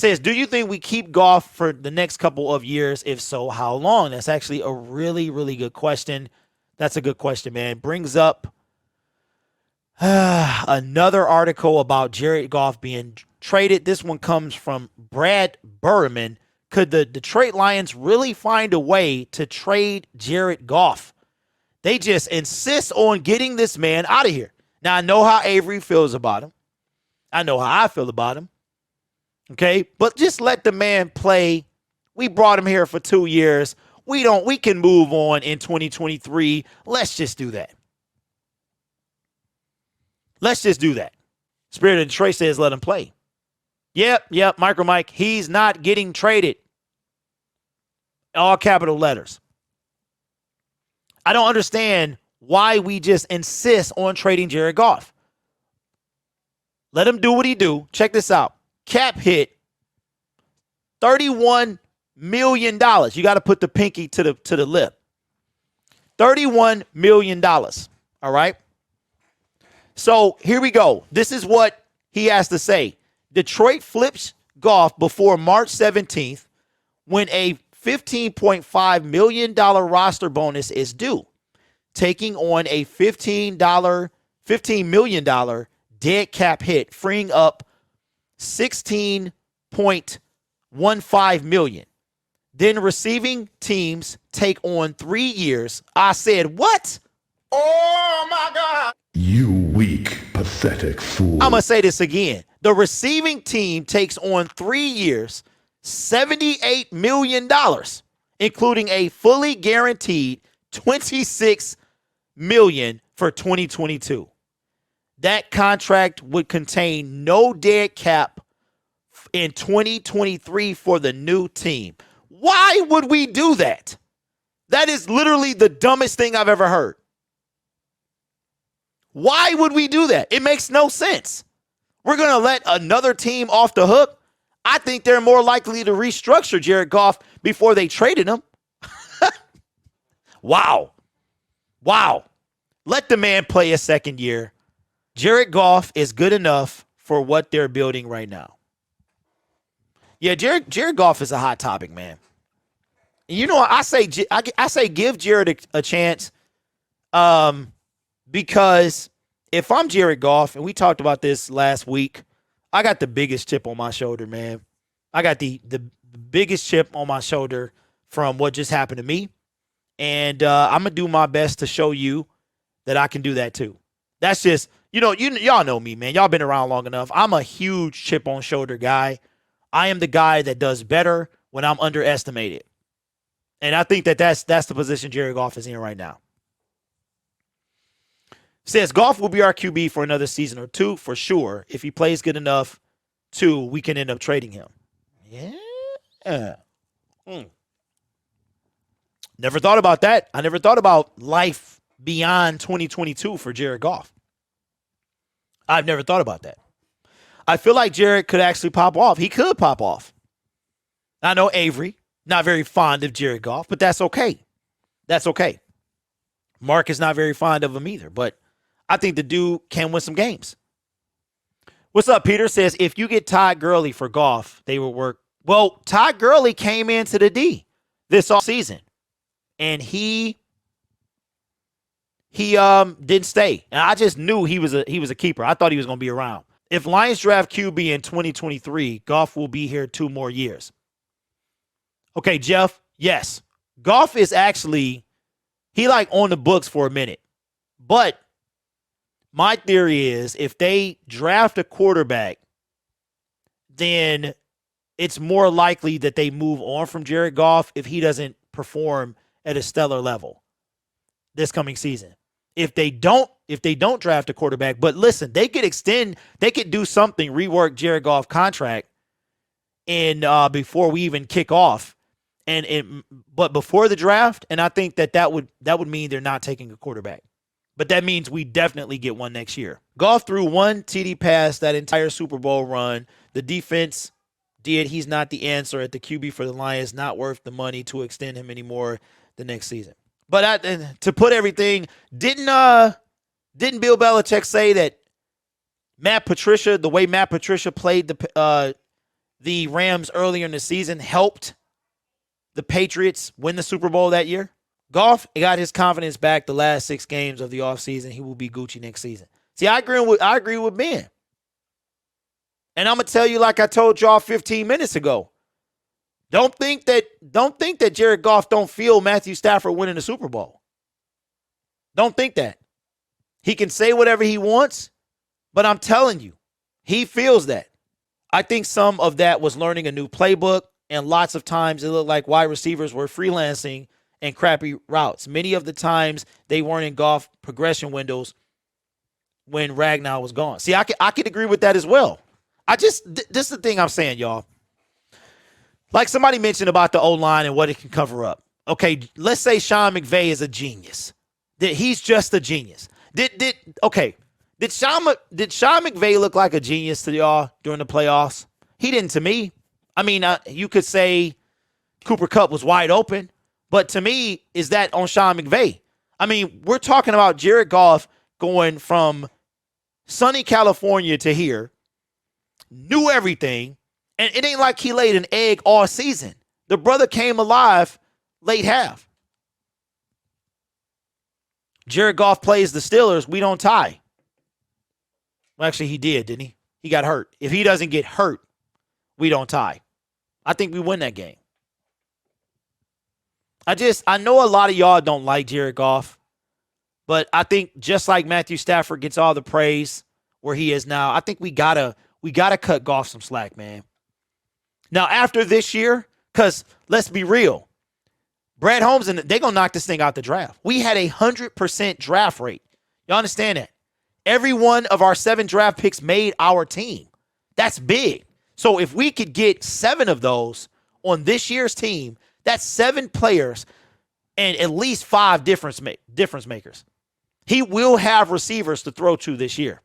Says, do you think we keep Goff for the next couple of years? If so, how long? That's actually a really, really good question. That's a good question, man. Brings up another article about Jared Goff being traded. This one comes from Brad Berman. Could the Detroit Lions really find a way to trade Jared Goff? They just insist on getting this man out of here. Now, I know how Avery feels about him. I know how I feel about him. Okay, but just let the man play. We brought him here for 2 years. We can move on in 2023. Let's just do that. Let's just do that. Spirit of Detroit says let him play. Yep, Micro Mike. He's not getting traded. All capital letters. I don't understand why we just insist on trading Jared Goff. Let him do what he do. Check this out. Cap hit $31 million. You got to put the pinky to the lip. $31 million. All right. So here we go. This is what he has to say. Detroit flips Goff before March 17th when a $15.5 million roster bonus is due, taking on a $15 million dead cap hit, freeing up $16.15 million. Then receiving teams take on 3 years. I said, what? Oh, my God. You weak, pathetic fool. I'm going to say this again. The receiving team takes on 3 years, $78 million, including a fully guaranteed $26 million for 2022. That contract would contain no dead cap in 2023 for the new team. Why would we do that? That is literally the dumbest thing I've ever heard. Why would we do that? It makes no sense. We're going to let another team off the hook. I think they're more likely to restructure Jared Goff before they traded him. Wow. Let the man play a second year. Jared Goff is good enough for what they're building right now. Yeah, Jared Goff is a hot topic, man. You know, I say give Jared a chance because if I'm Jared Goff, and we talked about this last week, I got the biggest chip on my shoulder, man. I got the biggest chip on my shoulder from what just happened to me. And I'm going to do my best to show you that I can do that too. That's just, y'all know me, man. Y'all been around long enough. I'm a huge chip on shoulder guy. I am the guy that does better when I'm underestimated. And I think that's the position Jared Goff is in right now. Says Goff will be our QB for another season or two for sure. If he plays good enough, too, we can end up trading him. Yeah. Never thought about that. I never thought about life beyond 2022 for Jared Goff. I've never thought about that. I feel like Jared could actually pop off. He could pop off. I know Avery, not very fond of Jared Goff, but that's okay. That's okay. Mark is not very fond of him either, but I think the dude can win some games. What's up, Peter? Says, if you get Todd Gurley for Goff, they will work. Well, Todd Gurley came into the D this offseason, and he didn't stay. And I just knew he was a keeper. I thought he was going to be around. If Lions draft QB in 2023, Goff will be here 2 more years. Okay, Jeff, yes. Goff is actually, he on the books for a minute. But my theory is if they draft a quarterback, then it's more likely that they move on from Jared Goff if he doesn't perform at a stellar level this coming season. If they don't draft a quarterback, but listen, they could do something, rework Jared Goff contract in before we even kick off. But before the draft, and I think that would mean they're not taking a quarterback. But that means we definitely get one next year. Goff threw 1 TD pass that entire Super Bowl run. The defense did. He's not the answer at the QB for the Lions. Not worth the money to extend him anymore the next season. But to put everything, didn't Bill Belichick say that Matt Patricia, the way Matt Patricia played the the Rams earlier in the season helped the Patriots win the Super Bowl that year? Goff got his confidence back the last 6 games of the offseason. He will be Gucci next season. See, I agree with Ben. And I'm going to tell you like I told y'all 15 minutes ago. Don't think that Jared Goff don't feel Matthew Stafford winning the Super Bowl. Don't think that. He can say whatever he wants, but I'm telling you, he feels that. I think some of that was learning a new playbook, and lots of times it looked like wide receivers were freelancing and crappy routes. Many of the times they weren't in Goff progression windows when Ragnar was gone. See, I can agree with that as well. This is the thing I'm saying, y'all. Like somebody mentioned about the O-line and what it can cover up. Okay, let's say Sean McVay is a genius. That he's just a genius. Did Sean McVay look like a genius to y'all during the playoffs? He didn't to me. I mean, you could say Cooper Kupp was wide open, but to me, is that on Sean McVay? I mean, we're talking about Jared Goff going from sunny California to here, knew everything, and it ain't like he laid an egg all season. The brother came alive late half. Jared Goff plays the Steelers. We don't tie. Well, actually, he did, didn't he? He got hurt. If he doesn't get hurt, we don't tie. I think we win that game. I know a lot of y'all don't like Jared Goff, but I think just like Matthew Stafford gets all the praise where he is now, I think we gotta cut Goff some slack, man. Now, after this year, because let's be real, Brad Holmes, and they're going to knock this thing out the draft. We had 100% draft rate. Y'all understand that? Every one of our 7 draft picks made our team. That's big. So if we could get 7 of those on this year's team, that's 7 players and at least 5 difference makers. He will have receivers to throw to this year.